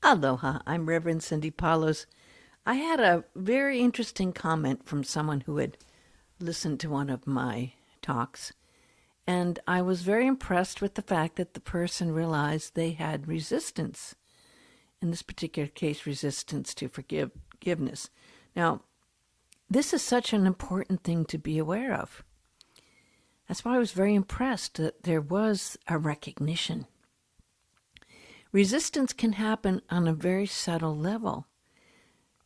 Aloha, I'm Reverend Cindy Paulos. I had a very interesting comment from someone who had listened to one of my talks, and I was very impressed with the fact that the person realized they had resistance, in this particular case, resistance to forgiveness. Now, this is such an important thing to be aware of. That's why I was very impressed that there was a recognition. Resistance can happen on a very subtle level.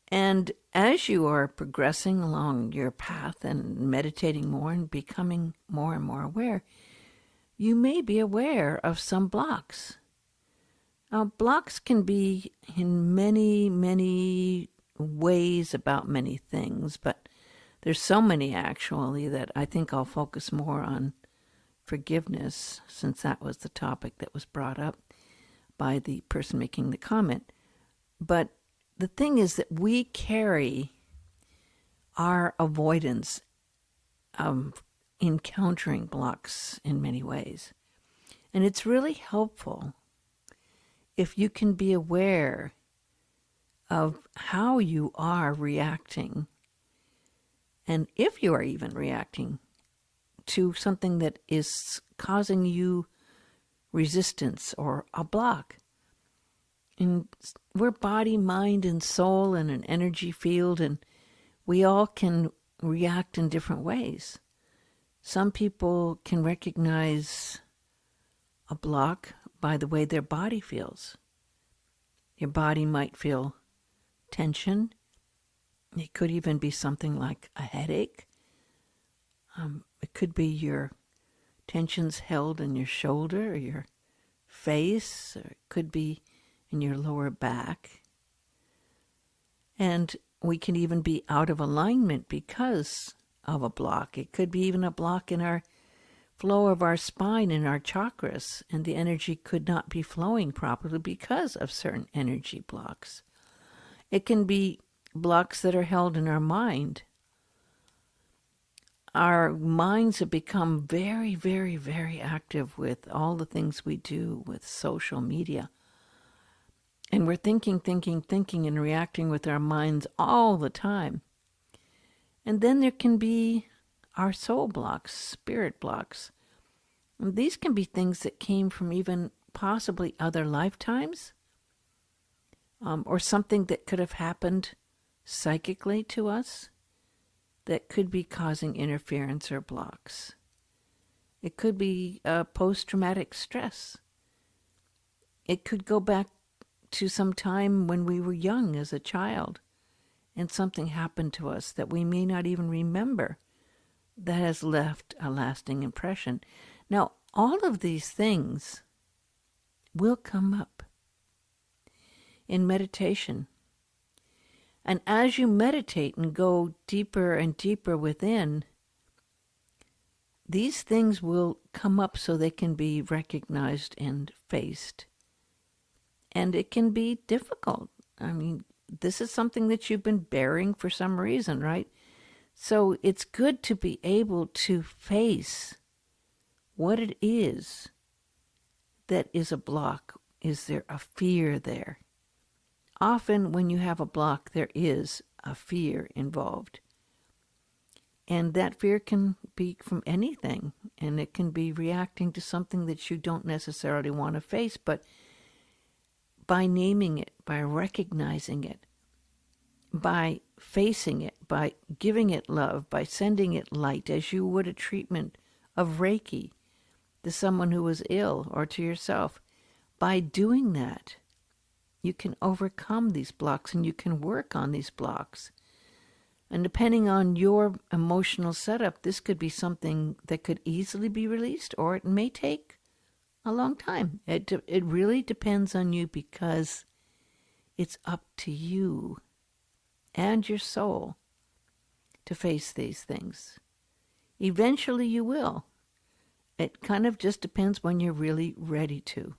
And as you are progressing along your path and meditating more and becoming more and more aware, you may be aware of some blocks. Now, blocks can be in many, many ways about many things, but there's so many actually that I think I'll focus more on forgiveness, since that was the topic that was brought up by the person making the comment. But the thing is that we carry our avoidance of encountering blocks in many ways. And it's really helpful if you can be aware of how you are reacting, and if you are even reacting to something that is causing you resistance or a block. And we're body, mind, and soul and an energy field, and we all can react in different ways. Some people can recognize a block by the way their body feels. Your body might feel tension. It could even be something like a headache. It could be your tensions held in your shoulder or your face, or it could be in your lower back. And we can even be out of alignment because of a block. It could be even a block in our flow of our spine and our chakras, and the energy could not be flowing properly because of certain energy blocks. It can be blocks that are held in our mind. Our minds have become very, very, very active with all the things we do with social media. And we're thinking, and reacting with our minds all the time. And then there can be our soul blocks, spirit blocks. And these can be things that came from even possibly other lifetimes, or something that could have happened psychically to us that could be causing interference or blocks. It could be post-traumatic stress. It could go back to some time when we were young as a child and something happened to us that we may not even remember that has left a lasting impression. Now, all of these things will come up in meditation. And as you meditate and go deeper and deeper within, these things will come up so they can be recognized and faced. And it can be difficult. I mean, this is something that you've been bearing for some reason, right? So it's good to be able to face what it is that is a block. Is there a fear there? Often when you have a block, there is a fear involved. And that fear can be from anything, and it can be reacting to something that you don't necessarily want to face, but by naming it, by recognizing it, by facing it, by giving it love, by sending it light, as you would a treatment of Reiki to someone who was ill or to yourself. By doing that, you can overcome these blocks and you can work on these blocks. And depending on your emotional setup, this could be something that could easily be released, or it may take a long time. It really depends on you, because it's up to you and your soul to face these things. Eventually you will. It kind of just depends when you're really ready to.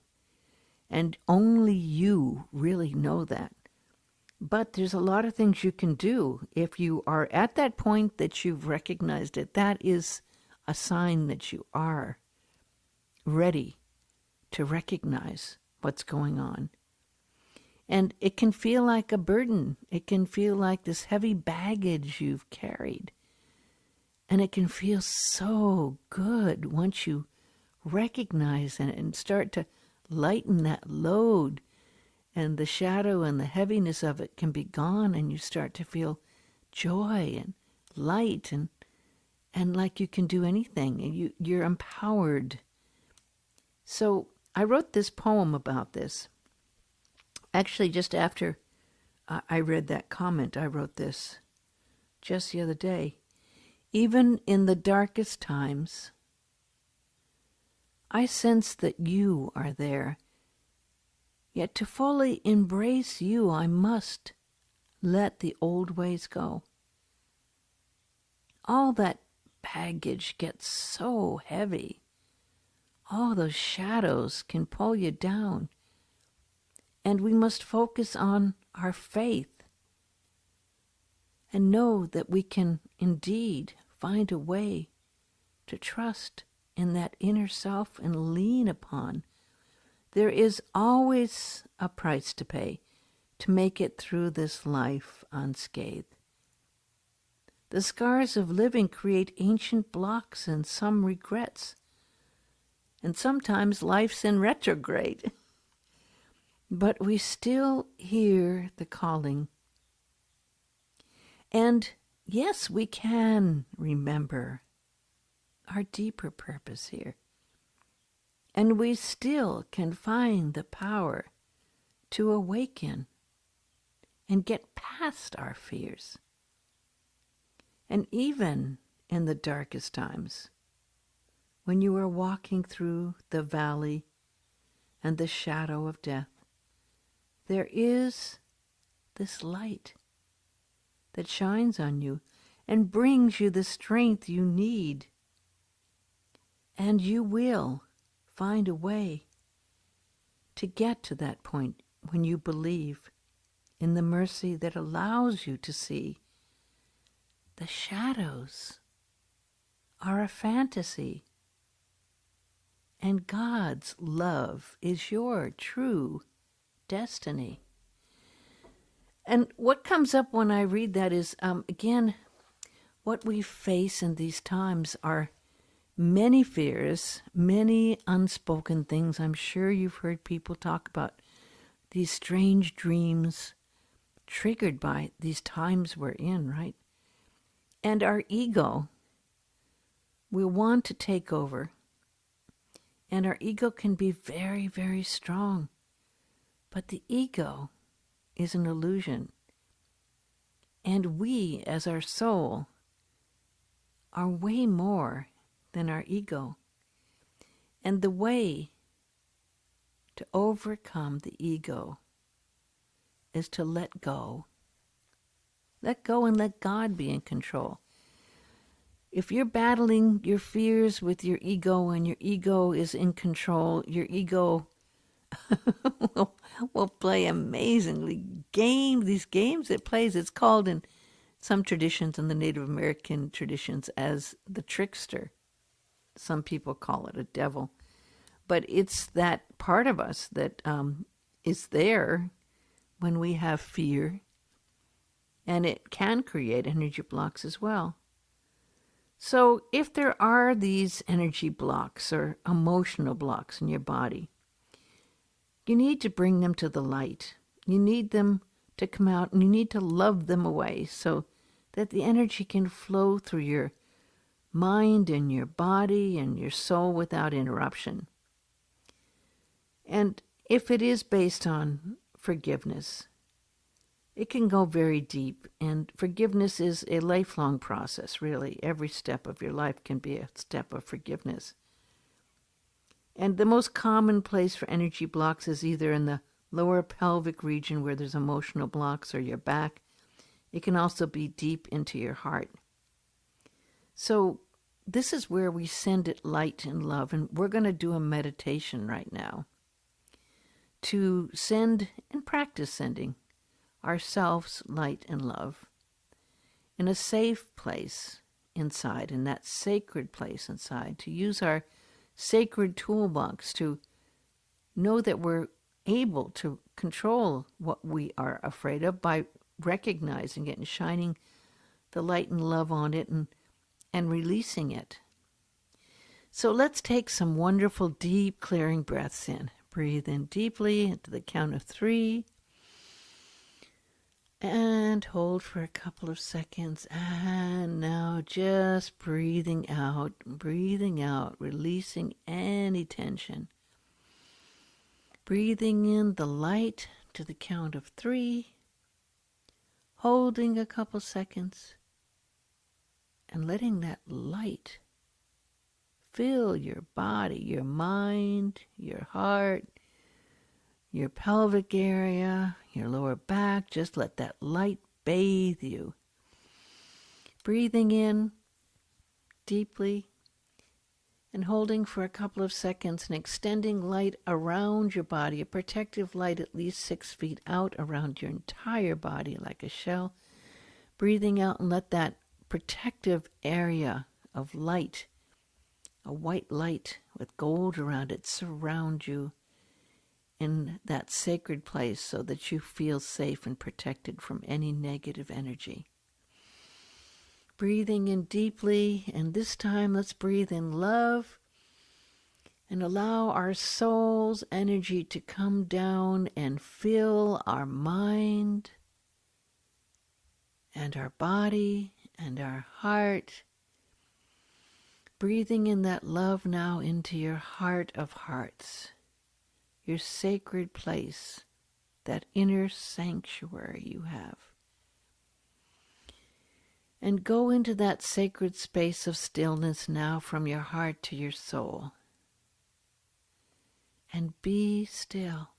And only you really know that. But there's a lot of things you can do. If you are at that point that you've recognized it, that is a sign that you are ready to recognize what's going on. And it can feel like a burden. It can feel like this heavy baggage you've carried. And it can feel so good once you recognize it and start to lighten that load, and the shadow and the heaviness of it can be gone, and you start to feel joy and light, and like you can do anything, and you're empowered. So I wrote this poem about this. Actually, just after I read that comment, I wrote this just the other day. Even in the darkest times, I sense that you are there. Yet to fully embrace you, I must let the old ways go. All that baggage gets so heavy. All those shadows can pull you down. And we must focus on our faith and know that we can indeed find a way to trust in that inner self and lean upon. There is always a price to pay to make it through this life unscathed. The scars of living create ancient blocks and some regrets. And sometimes life's in retrograde. But we still hear the calling. And yes, we can remember our deeper purpose here. And we still can find the power to awaken and get past our fears. And even in the darkest times, when you are walking through the valley and the shadow of death, there is this light that shines on you and brings you the strength you need. And you will find a way to get to that point when you believe in the mercy that allows you to see the shadows are a fantasy, and God's love is your true destiny. And what comes up when I read that is, again, what we face in these times are many fears, many unspoken things. I'm sure you've heard people talk about these strange dreams triggered by these times we're in, right? And our ego will want to take over. And our ego can be very, very strong. But the ego is an illusion. And we, as our soul, are way more than our ego. And the way to overcome the ego is to let go. Let go and let God be in control. If you're battling your fears with your ego and your ego is in control, your ego will play amazingly these games it plays. It's called in some traditions, in the Native American traditions, as the trickster. Some people call it a devil. But it's that part of us that is there when we have fear, and it can create energy blocks as well. So if there are these energy blocks or emotional blocks in your body, you need to bring them to the light. You need them to come out, and you need to love them away so that the energy can flow through your mind and your body and your soul without interruption. And if it is based on forgiveness, it can go very deep, and forgiveness is a lifelong process, really. Every step of your life can be a step of forgiveness. And the most common place for energy blocks is either in the lower pelvic region where there's emotional blocks, or your back. It can also be deep into your heart. So this is where we send it light and love, and we're going to do a meditation right now to send and practice sending ourselves light and love in a safe place inside, in that sacred place inside, to use our sacred toolbox to know that we're able to control what we are afraid of by recognizing it and shining the light and love on it and releasing it. So let's take some wonderful, deep, clearing breaths in. Breathe in deeply to the count of 3. And hold for a couple of seconds. And now just breathing out, releasing any tension. Breathing in the light to the count of 3. Holding a couple seconds. And letting that light fill your body, your mind, your heart, your pelvic area, your lower back. Just let that light bathe you. Breathing in deeply and holding for a couple of seconds and extending light around your body, a protective light at least 6 feet out around your entire body like a shell. Breathing out and let that protective area of light, a white light with gold around it, surround you in that sacred place so that you feel safe and protected from any negative energy. Breathing in deeply, and this time let's breathe in love and allow our soul's energy to come down and fill our mind and our body and our heart. Breathing in that love now into your heart of hearts, your sacred place, that inner sanctuary you have. And go into that sacred space of stillness now from your heart to your soul. And be still.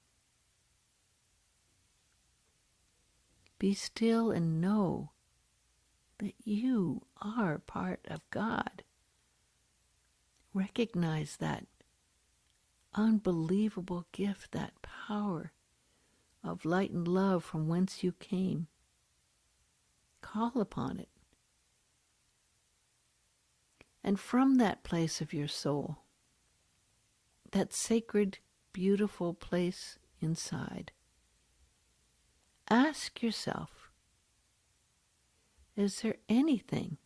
Be still and know that you are part of God. Recognize that unbelievable gift, that power of light and love from whence you came. Call upon it. And from that place of your soul, that sacred, beautiful place inside, ask yourself, is there anything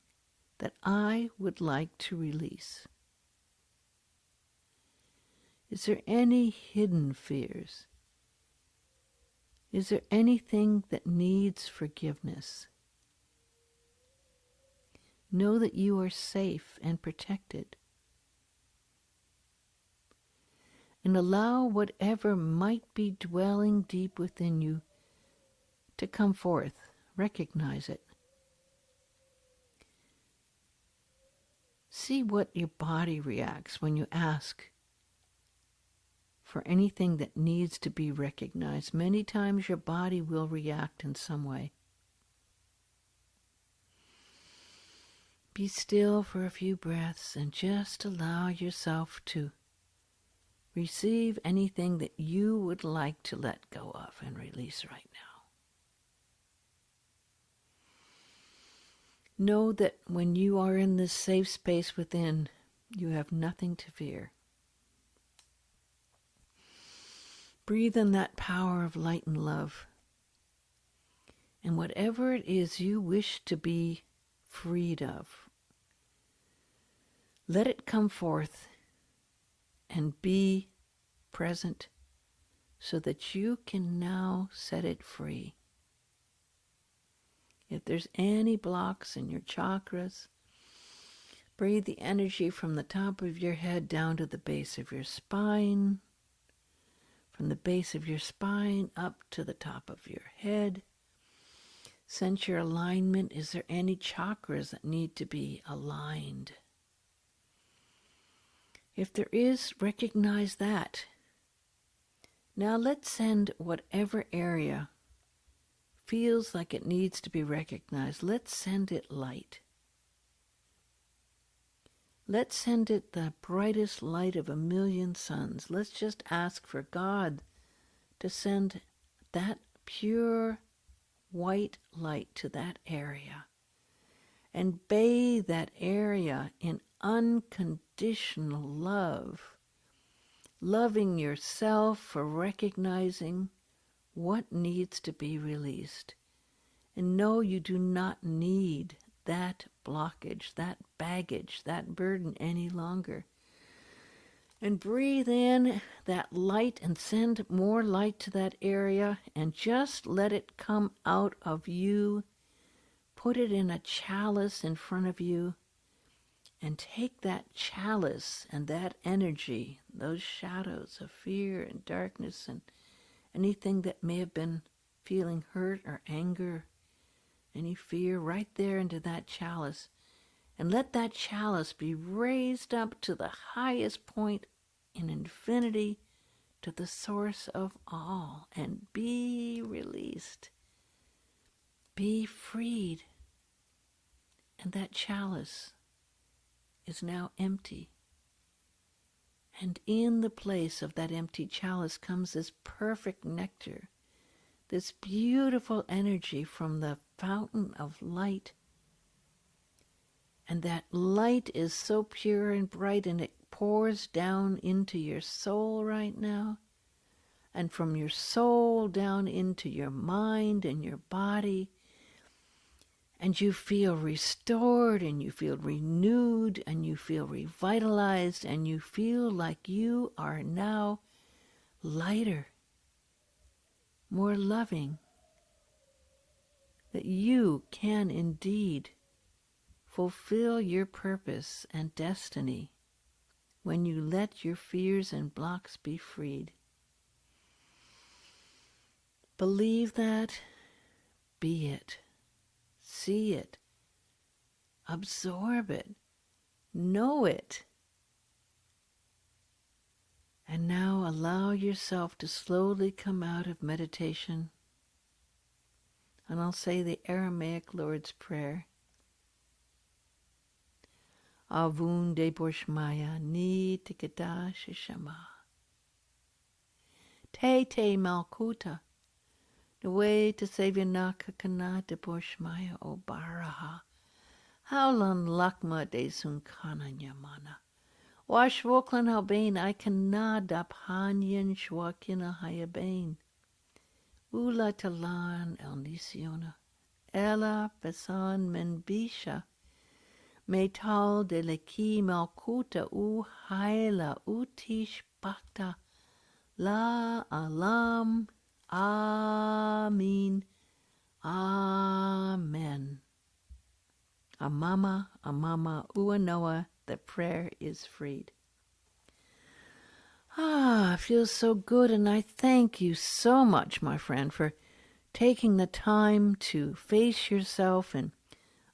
that I would like to release? Is there any hidden fears? Is there anything that needs forgiveness? Know that you are safe and protected. And allow whatever might be dwelling deep within you to come forth. Recognize it. See what your body reacts when you ask for anything that needs to be recognized. Many times your body will react in some way. Be still for a few breaths and just allow yourself to receive anything that you would like to let go of and release right now. Know that when you are in this safe space within, you have nothing to fear. Breathe in that power of light and love. And whatever it is you wish to be freed of, let it come forth and be present so that you can now set it free. If there's any blocks in your chakras, breathe the energy from the top of your head down to the base of your spine, from the base of your spine up to the top of your head. Sense your alignment. Is there any chakras that need to be aligned? If there is, recognize that. Now let's send whatever area feels like it needs to be recognized. Let's send it light. Let's send it the brightest light of 1,000,000 suns. Let's just ask for God to send that pure white light to that area and bathe that area in unconditional love, loving yourself for recognizing what needs to be released. And no, you do not need that blockage, that baggage, that burden any longer. And breathe in that light and send more light to that area and just let it come out of you. Put it in a chalice in front of you and take that chalice and that energy, those shadows of fear and darkness and anything that may have been feeling hurt or anger, any fear, right there into that chalice. And let that chalice be raised up to the highest point in infinity, to the source of all, and be released. Be freed. And that chalice is now empty. And in the place of that empty chalice comes this perfect nectar, this beautiful energy from the fountain of light. And that light is so pure and bright, and it pours down into your soul right now, and from your soul down into your mind and your body. And you feel restored, and you feel renewed, and you feel revitalized, and you feel like you are now lighter, more loving, that you can indeed fulfill your purpose and destiny when you let your fears and blocks be freed. Believe that, be it, see it, absorb it, know it. And now allow yourself to slowly come out of meditation. And I'll say the Aramaic Lord's Prayer. Avun de Borshmaya ni tikada shishama. Te te malkuta. The way to save your nakakana de Borshmaya o baraha. Howlan lakma de sunkana nyamana. Wash woklan halbain I cannot daphanyan shwakina hayabain. Ula talan el nisiona. Ella besan menbisha. Metal de leki malkuta u haila utish bakta. La alam. Amin. Amen. Amama, amama, uanoa, the prayer is freed. It feels so good, and I thank you so much, my friend, for taking the time to face yourself and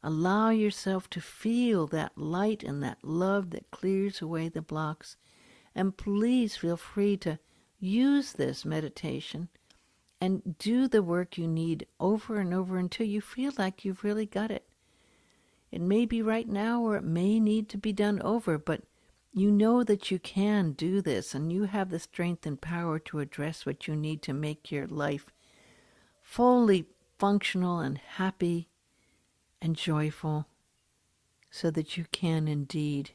allow yourself to feel that light and that love that clears away the blocks. And please feel free to use this meditation and do the work you need over and over until you feel like you've really got it. It may be right now, or it may need to be done over, but you know that you can do this, and you have the strength and power to address what you need to make your life fully functional and happy and joyful, so that you can indeed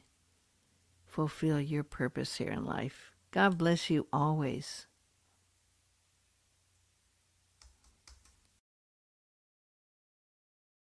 fulfill your purpose here in life. God bless you always.